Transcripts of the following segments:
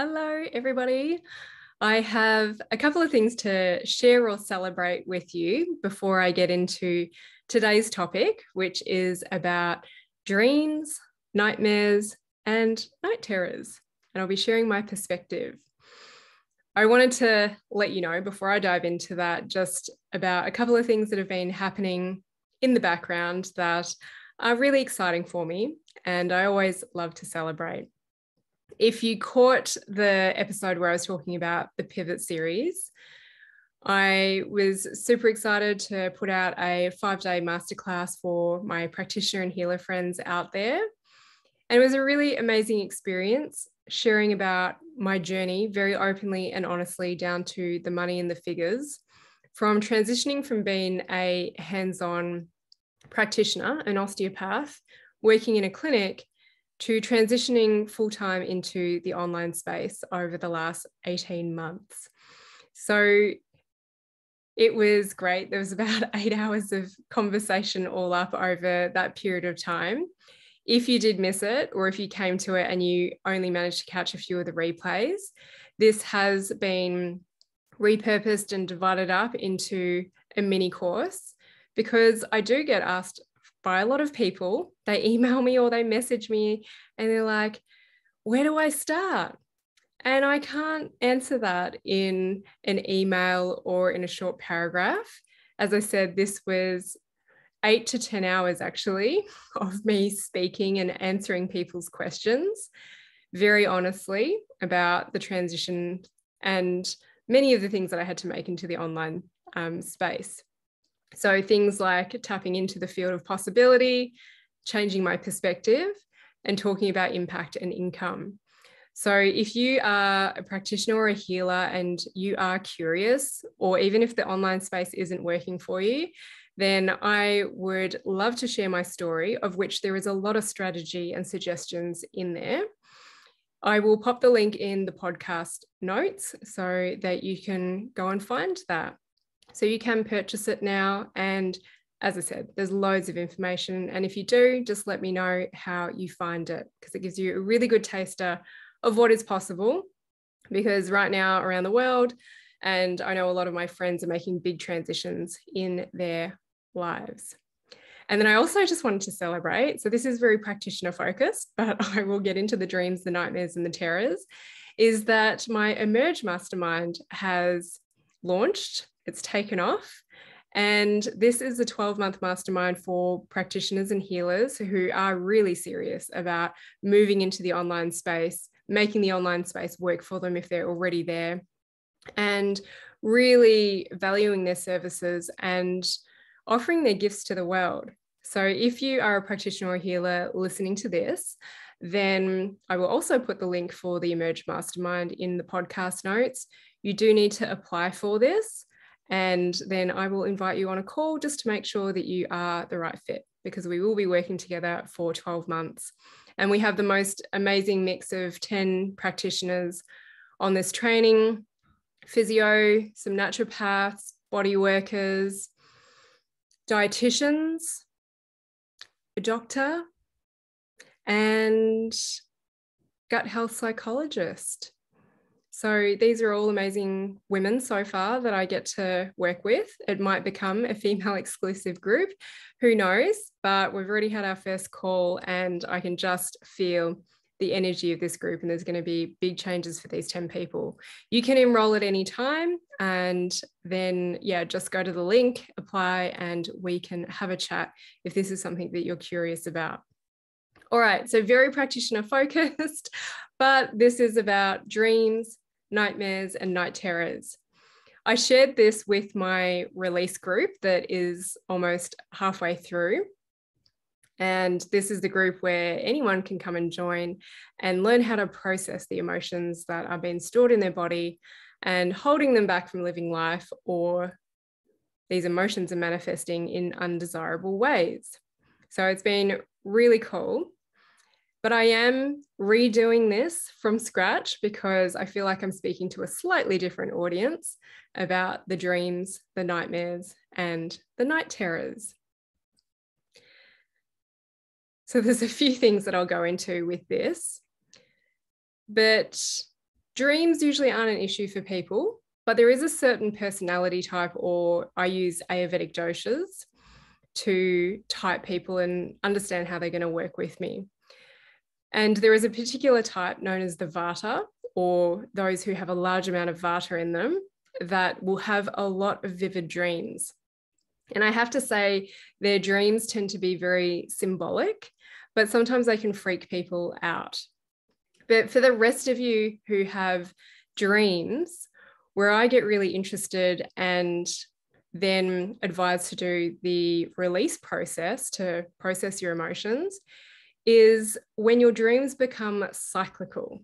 Hello, everybody. I have a couple of things to share or celebrate with you before I get into today's topic, which is about dreams, nightmares, and night terrors. And I'll be sharing my perspective. I wanted to let you know before I dive into that just about a couple of things that have been happening in the background that are really exciting for me, and I always love to celebrate. If you caught the episode where I was talking about the Pivot series, I was super excited to put out a 5-day masterclass for my practitioner and healer friends out there. And it was a really amazing experience sharing about my journey very openly and honestly down to the money and the figures, from transitioning from being a hands-on practitioner, an osteopath, working in a clinic, to transitioning full-time into the online space over the last 18 months. So it was great. There was about 8 hours of conversation all up over that period of time. If you did miss it, or if you came to it and you only managed to catch a few of the replays, this has been repurposed and divided up into a mini course, because I do get asked by a lot of people. They email me or they message me and they're like, where do I start? And I can't answer that in an email or in a short paragraph. As I said, this was 8 to 10 hours actually of me speaking and answering people's questions very honestly about the transition and many of the things that I had to make into the online space. So things like tapping into the field of possibility, changing my perspective, and talking about impact and income. So if you are a practitioner or a healer and you are curious, or even if the online space isn't working for you, then I would love to share my story, of which there is a lot of strategy and suggestions in there. I will pop the link in the podcast notes so that you can go and find that. So you can purchase it now. And as I said, there's loads of information. And if you do, just let me know how you find it, because it gives you a really good taster of what is possible. Because right now around the world, and I know a lot of my friends are making big transitions in their lives. And then I also just wanted to celebrate. So this is very practitioner focused, but I will get into the dreams, the nightmares, and the terrors, is that my Emerge Mastermind has launched. It's taken off. And this is a 12-month mastermind for practitioners and healers who are really serious about moving into the online space, making the online space work for them if they're already there, and really valuing their services and offering their gifts to the world. So if you are a practitioner or healer listening to this, then I will also put the link for the Emerge Mastermind in the podcast notes. You do need to apply for this. And then I will invite you on a call just to make sure that you are the right fit, because we will be working together for 12 months. And we have the most amazing mix of 10 practitioners on this training: physio, some naturopaths, body workers, dietitians, a doctor, and gut health psychologist. So these are all amazing women so far that I get to work with. It might become a female exclusive group, who knows, but we've already had our first call and I can just feel the energy of this group, and there's going to be big changes for these 10 people. You can enroll at any time, and then, just go to the link, apply, and we can have a chat if this is something that you're curious about. All right, so very practitioner focused, but this is about dreams, nightmares, and night terrors. I shared this with my release group that is almost halfway through. And this is the group where anyone can come and join and learn how to process the emotions that are being stored in their body and holding them back from living life, or these emotions are manifesting in undesirable ways. So it's been really cool. But I am redoing this from scratch because I feel like I'm speaking to a slightly different audience about the dreams, the nightmares, and the night terrors. So there's a few things that I'll go into with this, but dreams usually aren't an issue for people, but there is a certain personality type, or I use Ayurvedic doshas to type people and understand how they're going to work with me. And there is a particular type known as the Vata, or those who have a large amount of Vata in them, that will have a lot of vivid dreams. And I have to say, their dreams tend to be very symbolic, but sometimes they can freak people out. But for the rest of you who have dreams, where I get really interested and then advised to do the release process to process your emotions, is when your dreams become cyclical.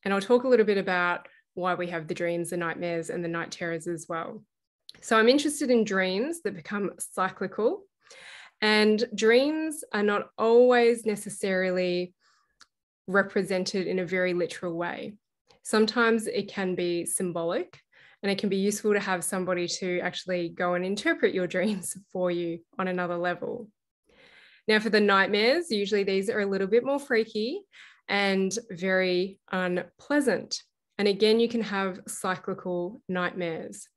And I'll talk a little bit about why we have the dreams, the nightmares, and the night terrors as well. So I'm interested in dreams that become cyclical, and dreams are not always necessarily represented in a very literal way. Sometimes it can be symbolic, and it can be useful to have somebody to actually go and interpret your dreams for you on another level. Now, for the nightmares, usually these are a little bit more freaky and very unpleasant. And again, you can have cyclical nightmares.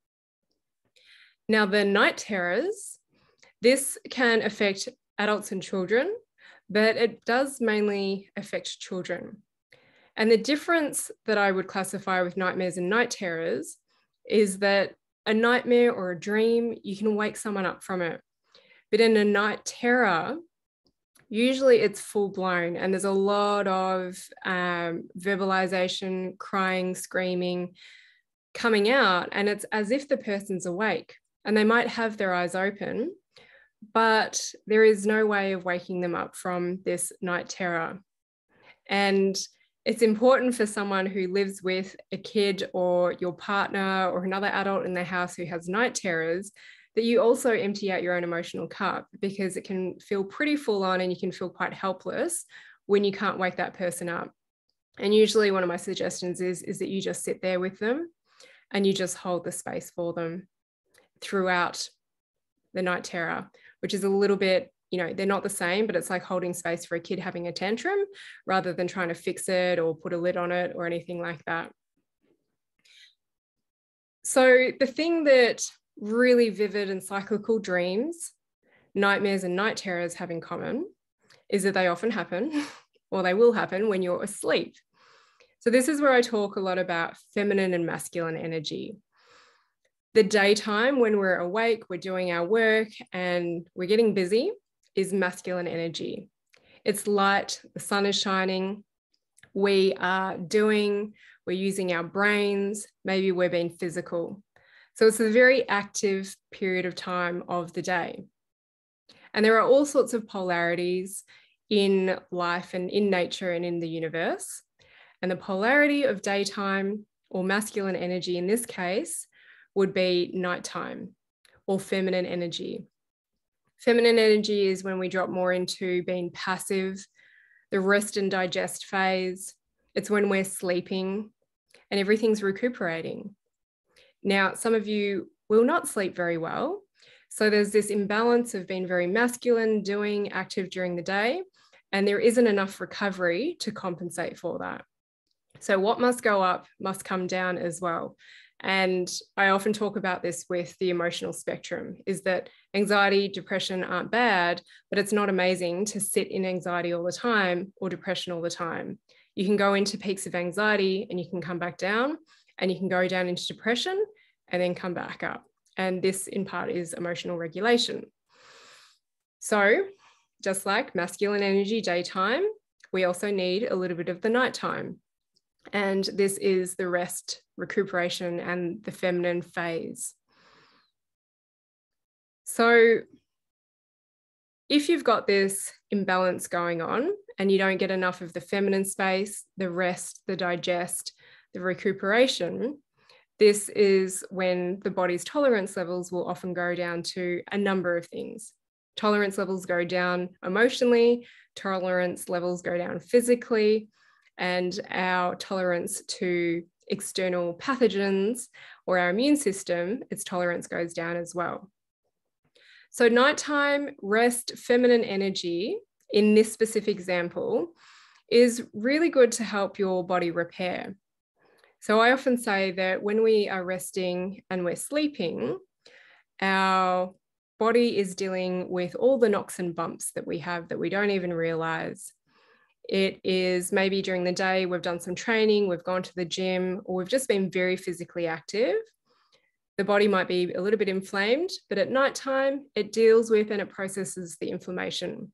Now, the night terrors, this can affect adults and children, but it does mainly affect children. And the difference that I would classify with nightmares and night terrors is that a nightmare or a dream, you can wake someone up from it. But in a night terror, usually it's full blown, and there's a lot of verbalization, crying, screaming coming out, and it's as if the person's awake and they might have their eyes open, but there is no way of waking them up from this night terror. And it's important for someone who lives with a kid or your partner or another adult in their house who has night terrors that you also empty out your own emotional cup, because it can feel pretty full on and you can feel quite helpless when you can't wake that person up. And usually one of my suggestions is that you just sit there with them and you just hold the space for them throughout the night terror, which is a little bit, they're not the same, but it's like holding space for a kid having a tantrum rather than trying to fix it or put a lid on it or anything like that. So the thing that really vivid and cyclical dreams, nightmares and night terrors have in common is that they often happen, or they will happen, when you're asleep. So this is where I talk a lot about feminine and masculine energy. The daytime, when we're awake, we're doing our work and we're getting busy, is masculine energy. It's light, the sun is shining, we're using our brains, maybe we're being physical. So it's a very active period of time of the day. And there are all sorts of polarities in life and in nature and in the universe. And the polarity of daytime, or masculine energy in this case, would be nighttime, or feminine energy. Feminine energy is when we drop more into being passive, the rest and digest phase. It's when we're sleeping and everything's recuperating. Now, some of you will not sleep very well. So there's this imbalance of being very masculine, doing, active during the day, and there isn't enough recovery to compensate for that. So what must go up must come down as well. And I often talk about this with the emotional spectrum, is that anxiety, depression aren't bad, but it's not amazing to sit in anxiety all the time or depression all the time. You can go into peaks of anxiety and you can come back down, and you can go down into depression and then come back up. And this in part is emotional regulation. So just like masculine energy daytime, we also need a little bit of the nighttime. And this is the rest, recuperation, and the feminine phase. So if you've got this imbalance going on and you don't get enough of the feminine space, the rest, the digest, the recuperation, this is when the body's tolerance levels will often go down to a number of things. Tolerance levels go down emotionally, tolerance levels go down physically, and our tolerance to external pathogens or our immune system, its tolerance goes down as well. So nighttime, rest, feminine energy in this specific example is really good to help your body repair. So I often say that when we are resting and we're sleeping, our body is dealing with all the knocks and bumps that we have that we don't even realize. It is maybe during the day, we've done some training, we've gone to the gym, or we've just been very physically active. The body might be a little bit inflamed, but at nighttime, it deals with and it processes the inflammation.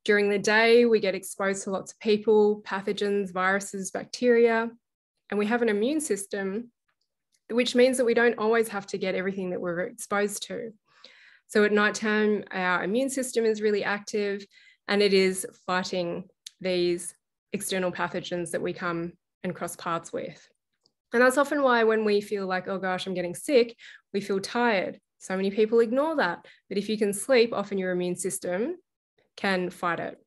During the day, we get exposed to lots of people, pathogens, viruses, bacteria, and we have an immune system, which means that we don't always have to get everything that we're exposed to. So at nighttime, our immune system is really active and it is fighting these external pathogens that we come and cross paths with. And that's often why when we feel like, oh gosh, I'm getting sick, we feel tired. So many people ignore that. But if you can sleep, often your immune system can fight it.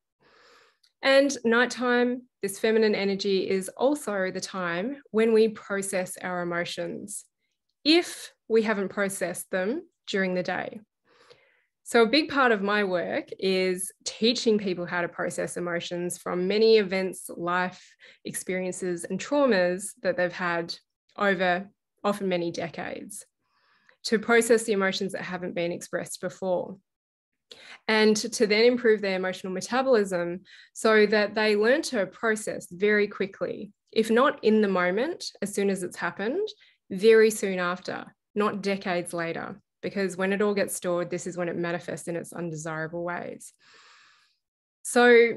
And nighttime, this feminine energy is also the time when we process our emotions, if we haven't processed them during the day. So a big part of my work is teaching people how to process emotions from many events, life experiences, and traumas that they've had over often many decades, to process the emotions that haven't been expressed before, and to then improve their emotional metabolism so that they learn to process very quickly, if not in the moment, as soon as it's happened, very soon after, not decades later. Because when it all gets stored, this is when it manifests in its undesirable ways. So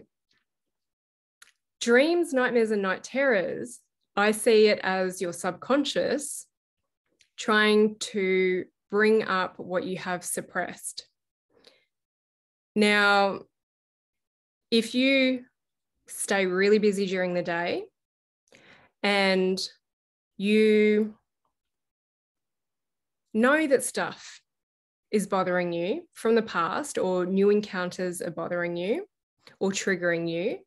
dreams, nightmares, and night terrors, I see it as your subconscious trying to bring up what you have suppressed. Now, if you stay really busy during the day and you know that stuff is bothering you from the past, or new encounters are bothering you or triggering you,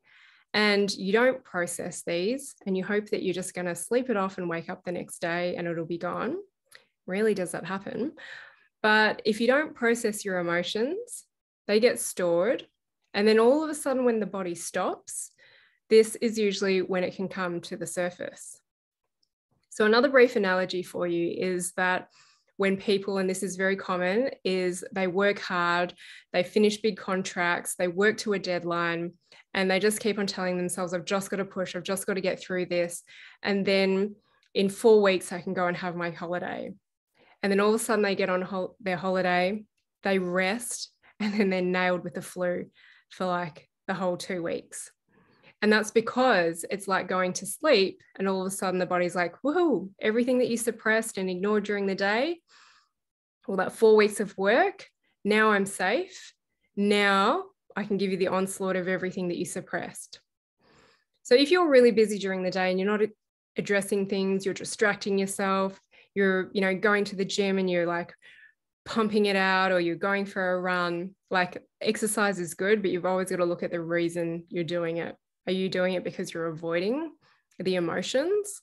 and you don't process these and you hope that you're just going to sleep it off and wake up the next day and it'll be gone. Rarely does that happen. But if you don't process your emotions, they get stored. And then all of a sudden, when the body stops, this is usually when it can come to the surface. So another brief analogy for you is that when people, and this is very common, is they work hard, they finish big contracts, they work to a deadline, and they just keep on telling themselves, I've just got to push, I've just got to get through this. And then in 4 weeks, I can go and have my holiday. And then all of a sudden they get on their holiday, they rest, and then they're nailed with the flu for like the whole 2 weeks. And that's because it's like going to sleep and all of a sudden the body's like, woohoo, everything that you suppressed and ignored during the day, all that 4 weeks of work, now I'm safe. Now I can give you the onslaught of everything that you suppressed. So if you're really busy during the day and you're not addressing things, you're distracting yourself, you're, going to the gym and you're like pumping it out, or you're going for a run, like exercise is good, but you've always got to look at the reason you're doing it. Are you doing it because you're avoiding the emotions?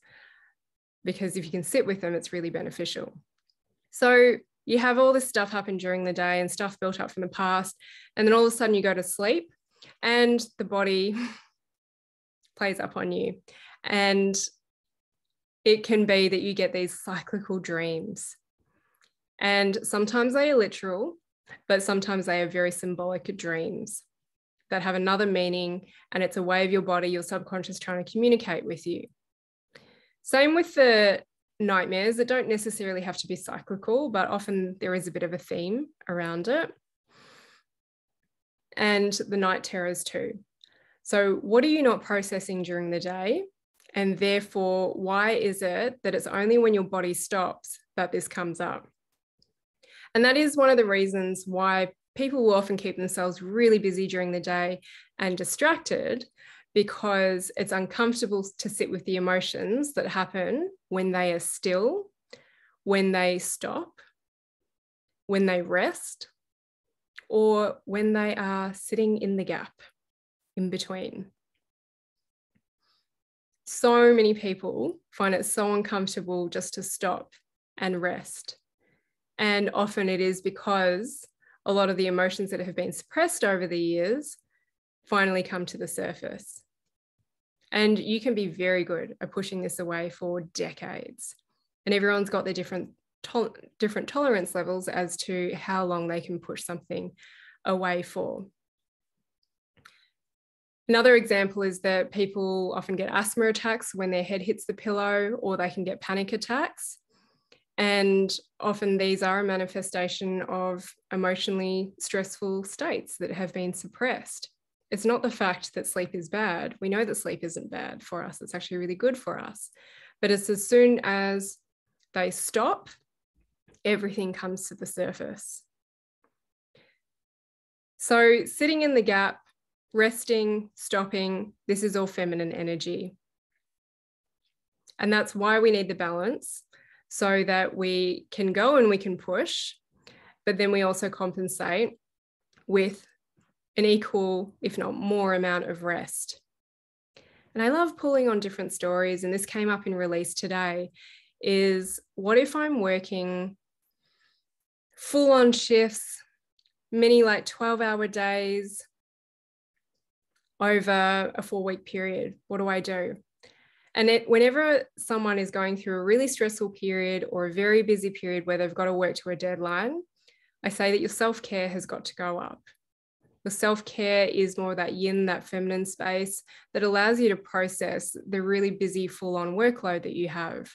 Because if you can sit with them, it's really beneficial. So you have all this stuff happen during the day and stuff built up from the past, and then all of a sudden you go to sleep and the body plays up on you. And it can be that you get these cyclical dreams. And sometimes they are literal, but sometimes they are very symbolic dreams that have another meaning, and it's a way of your body, your subconscious, trying to communicate with you. Same with the nightmares that don't necessarily have to be cyclical, but often there is a bit of a theme around it. And the night terrors too. So what are you not processing during the day? And therefore, why is it that it's only when your body stops that this comes up? And that is one of the reasons why people will often keep themselves really busy during the day and distracted, because it's uncomfortable to sit with the emotions that happen when they are still, when they stop, when they rest, or when they are sitting in the gap in between. So many people find it so uncomfortable just to stop and rest. And often it is because a lot of the emotions that have been suppressed over the years finally come to the surface. And you can be very good at pushing this away for decades. And everyone's got their different tolerance levels as to how long they can push something away for. Another example is that people often get asthma attacks when their head hits the pillow, or they can get panic attacks. And often these are a manifestation of emotionally stressful states that have been suppressed. It's not the fact that sleep is bad. We know that sleep isn't bad for us. It's actually really good for us. But it's as soon as they stop, everything comes to the surface. So sitting in the gap, resting, stopping, this is all feminine energy. And that's why we need the balance, so that we can go and we can push, but then we also compensate with an equal, if not more, amount of rest. And I love pulling on different stories, and this came up in Release today, is what if I'm working full-on shifts, many like 12-hour days over a 4-week period? What do I do? And whenever someone is going through a really stressful period or a very busy period where they've got to work to a deadline, I say that your self-care has got to go up. Your self-care is more that yin, that feminine space that allows you to process the really busy, full-on workload that you have.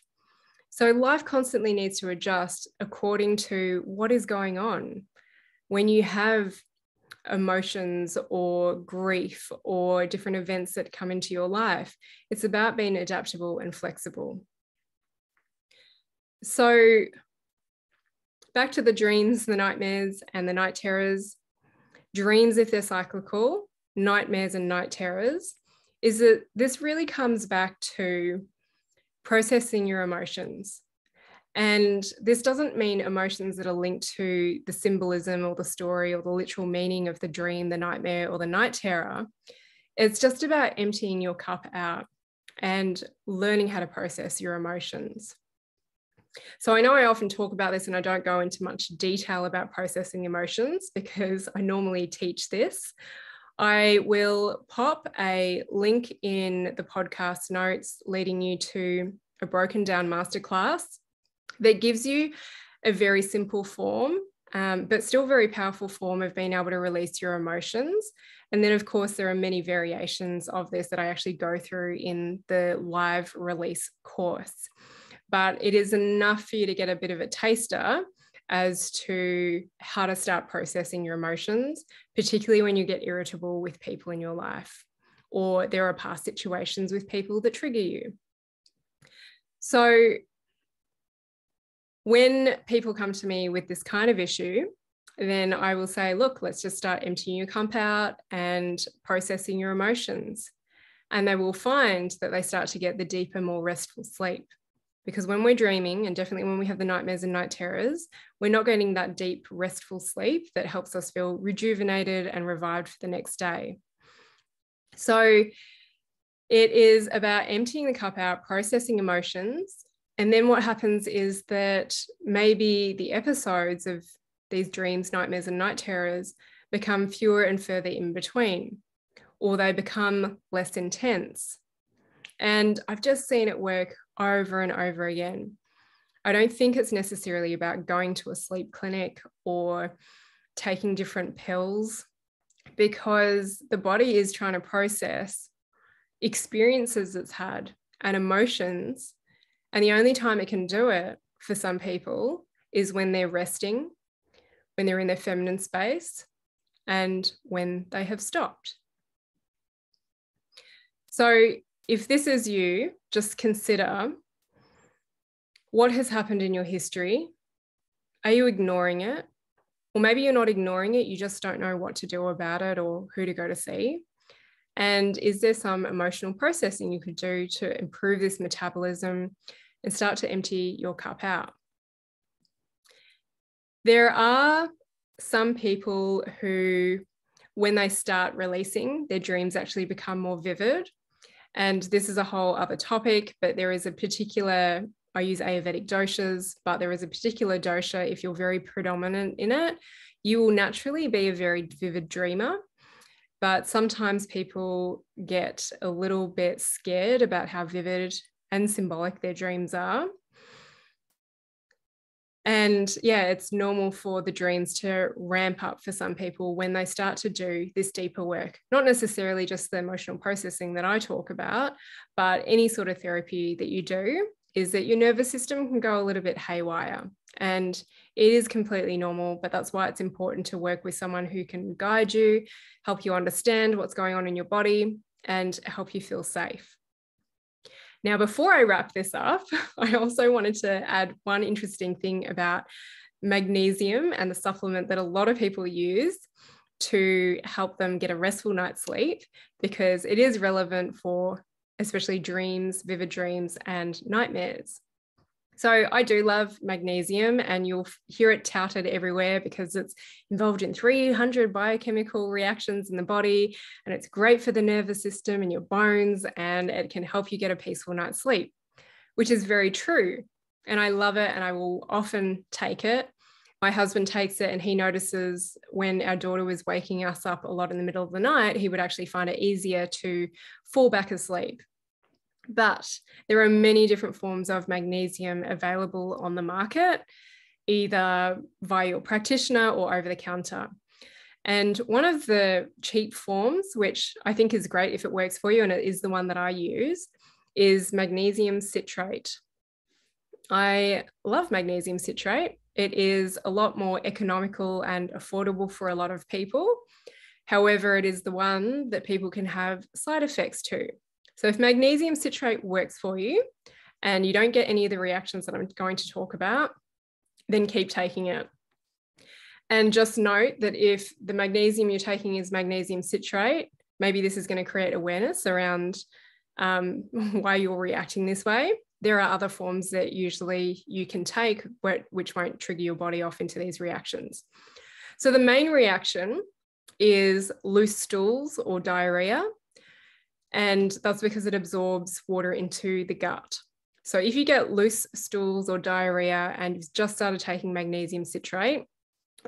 So life constantly needs to adjust according to what is going on. When you have emotions or grief or different events that come into your life, it's about being adaptable and flexible. So back to the dreams, the nightmares, and the night terrors. Dreams, if they're cyclical, nightmares and night terrors, is that this really comes back to processing your emotions. And this doesn't mean emotions that are linked to the symbolism or the story or the literal meaning of the dream, the nightmare, or the night terror. It's just about emptying your cup out and learning how to process your emotions. So I know I often talk about this and I don't go into much detail about processing emotions because I normally teach this. I will pop a link in the podcast notes leading you to a broken down masterclass that gives you a very simple form, but still very powerful form of being able to release your emotions. And then, of course, there are many variations of this that I actually go through in the live release course. But it is enough for you to get a bit of a taster as to how to start processing your emotions, particularly when you get irritable with people in your life, or there are past situations with people that trigger you. So when people come to me with this kind of issue, then I will say, look, let's just start emptying your cup out and processing your emotions. And they will find that they start to get the deeper, more restful sleep. Because when we're dreaming, and definitely when we have the nightmares and night terrors, we're not getting that deep, restful sleep that helps us feel rejuvenated and revived for the next day. So it is about emptying the cup out, processing emotions. And then what happens is that maybe the episodes of these dreams, nightmares, and night terrors become fewer and further in between, or they become less intense. And I've just seen it work over and over again. I don't think it's necessarily about going to a sleep clinic or taking different pills, because the body is trying to process experiences it's had and emotions. And the only time it can do it for some people is when they're resting, when they're in their feminine space, and when they have stopped. So if this is you, just consider what has happened in your history. Are you ignoring it? Or maybe you're not ignoring it, you just don't know what to do about it or who to go to see. And is there some emotional processing you could do to improve this metabolism and start to empty your cup out? There are some people who, when they start releasing, their dreams actually become more vivid. And this is a whole other topic, but there is a particular, I use Ayurvedic doshas, but there is a particular dosha, if you're very predominant in it, you will naturally be a very vivid dreamer. but sometimes people get a little bit scared about how vivid and symbolic their dreams are. And yeah, it's normal for the dreams to ramp up for some people when they start to do this deeper work, not necessarily just the emotional processing that I talk about, but any sort of therapy that you do, is that your nervous system can go a little bit haywire. And it is completely normal, but that's why it's important to work with someone who can guide you, help you understand what's going on in your body, and help you feel safe. Now, before I wrap this up, I also wanted to add one interesting thing about magnesium and the supplement that a lot of people use to help them get a restful night's sleep, because it is relevant for especially dreams, vivid dreams, and nightmares. So I do love magnesium, and you'll hear it touted everywhere because it's involved in 300 biochemical reactions in the body, and it's great for the nervous system and your bones, and it can help you get a peaceful night's sleep, which is very true. And I love it, and I will often take it. My husband takes it, and he notices when our daughter was waking us up a lot in the middle of the night, he would actually find it easier to fall back asleep. But there are many different forms of magnesium available on the market, either via your practitioner or over the counter. And one of the cheap forms, which I think is great if it works for you, and it is the one that I use, is magnesium citrate. I love magnesium citrate. It is a lot more economical and affordable for a lot of people. However, it is the one that people can have side effects to. So if magnesium citrate works for you and you don't get any of the reactions that I'm going to talk about, then keep taking it. And just note that if the magnesium you're taking is magnesium citrate, maybe this is going to create awareness around why you're reacting this way. There are other forms that usually you can take which won't trigger your body off into these reactions. So the main reaction is loose stools or diarrhea. And that's because it absorbs water into the gut. So if you get loose stools or diarrhea and you've just started taking magnesium citrate,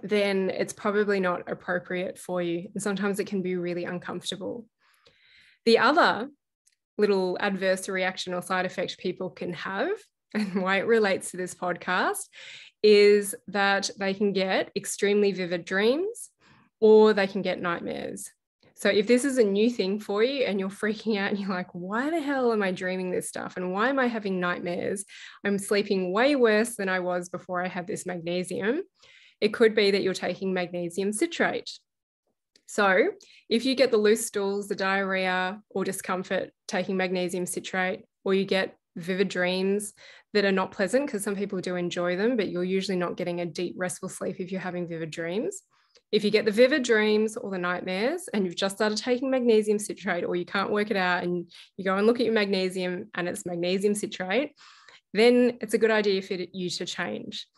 then it's probably not appropriate for you. And sometimes it can be really uncomfortable. The other little adverse reaction or side effect people can have, and why it relates to this podcast, is that they can get extremely vivid dreams or they can get nightmares. So if this is a new thing for you and you're freaking out and you're like, why the hell am I dreaming this stuff? And why am I having nightmares? I'm sleeping way worse than I was before I had this magnesium. It could be that you're taking magnesium citrate. So if you get the loose stools, the diarrhea or discomfort taking magnesium citrate, or you get vivid dreams that are not pleasant, because some people do enjoy them, but you're usually not getting a deep restful sleep if you're having vivid dreams. If you get the vivid dreams or the nightmares and you've just started taking magnesium citrate, or you can't work it out and you go and look at your magnesium and it's magnesium citrate, then it's a good idea for you to change.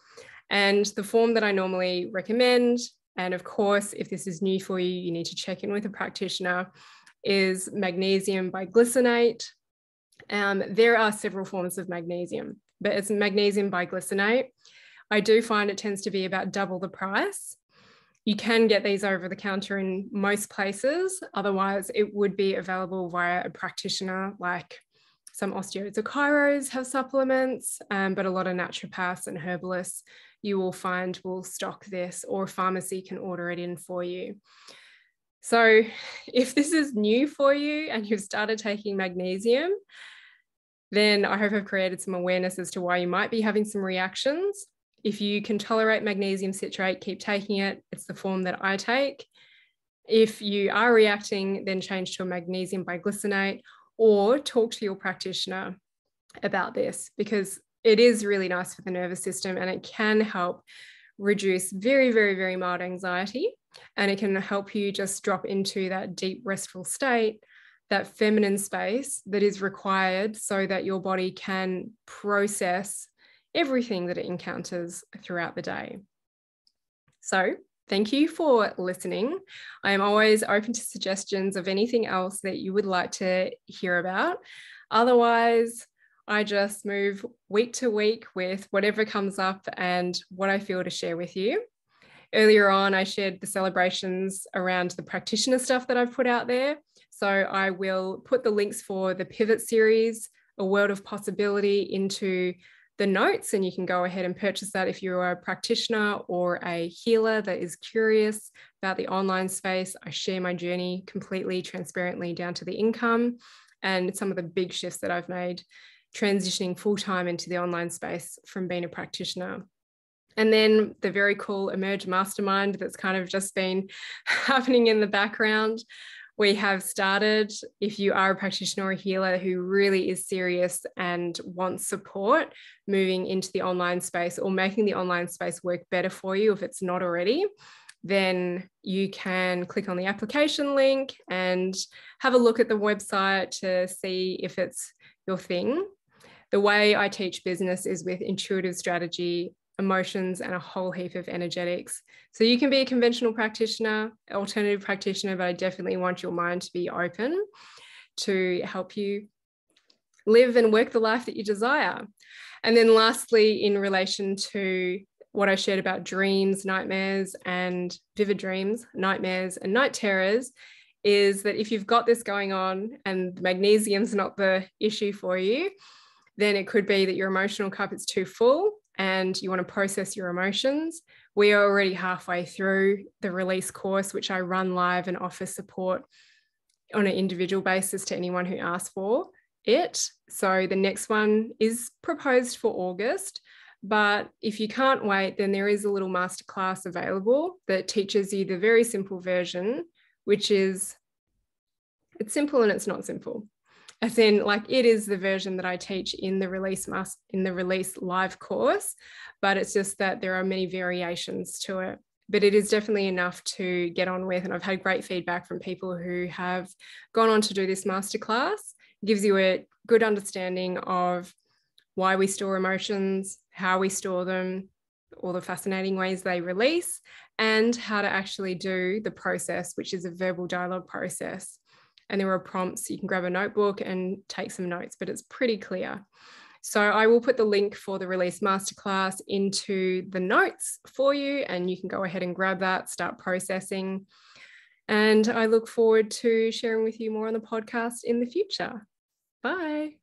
And the form that I normally recommend, and of course, if this is new for you, you need to check in with a practitioner, is magnesium biglycinate. There are several forms of magnesium, but it's magnesium biglycinate. I do find it tends to be about double the price. You can get these over the counter in most places. Otherwise, it would be available via a practitioner, like some osteos or chiros have supplements, but a lot of naturopaths and herbalists you will find will stock this, or a pharmacy can order it in for you. So if this is new for you and you've started taking magnesium, then I hope I've created some awareness as to why you might be having some reactions. If you can tolerate magnesium citrate, keep taking it. It's the form that I take. If you are reacting, then change to a magnesium biglycinate, or talk to your practitioner about this, because it is really nice for the nervous system and it can help reduce very, very, very mild anxiety. And it can help you just drop into that deep restful state, that feminine space that is required so that your body can process everything that it encounters throughout the day. So thank you for listening. I am always open to suggestions of anything else that you would like to hear about. Otherwise, I just move week to week with whatever comes up and what I feel to share with you. earlier on, I shared the celebrations around the practitioner stuff that I've put out there. So I will put the links for the Pivot series, A World of Possibility, into the notes, and you can go ahead and purchase that if you're a practitioner or a healer that is curious about the online space. I share my journey completely transparently down to the income and some of the big shifts that I've made transitioning full-time into the online space from being a practitioner. And then the very cool Emerge Mastermind that's kind of just been happening in the background. We have started, if you are a practitioner or a healer who really is serious and wants support moving into the online space or making the online space work better for you if it's not already, then you can click on the application link and have a look at the website to see if it's your thing. The way I teach business is with intuitive strategy, emotions, and a whole heap of energetics. So you can be a conventional practitioner, alternative practitioner, but I definitely want your mind to be open to help you live and work the life that you desire. And then lastly, in relation to what I shared about dreams, nightmares, and vivid dreams, nightmares, and night terrors, is that if you've got this going on and magnesium's not the issue for you, then it could be that your emotional cup is too full and you want to process your emotions. We are already halfway through the release course, which I run live and offer support on an individual basis to anyone who asks for it. So the next one is proposed for August. But if you can't wait, then there is a little masterclass available that teaches you the very simple version, which is, it's simple and it's not simple. As in, like, it is the version that I teach in the Release live course, but it's just that there are many variations to it. But it is definitely enough to get on with. And I've had great feedback from people who have gone on to do this masterclass. It gives you a good understanding of why we store emotions, how we store them, all the fascinating ways they release, and how to actually do the process, which is a verbal dialogue process. And there are prompts. You can grab a notebook and take some notes, but it's pretty clear. So I will put the link for the Release Masterclass into the notes for you, and you can go ahead and grab that, start processing. And I look forward to sharing with you more on the podcast in the future. Bye.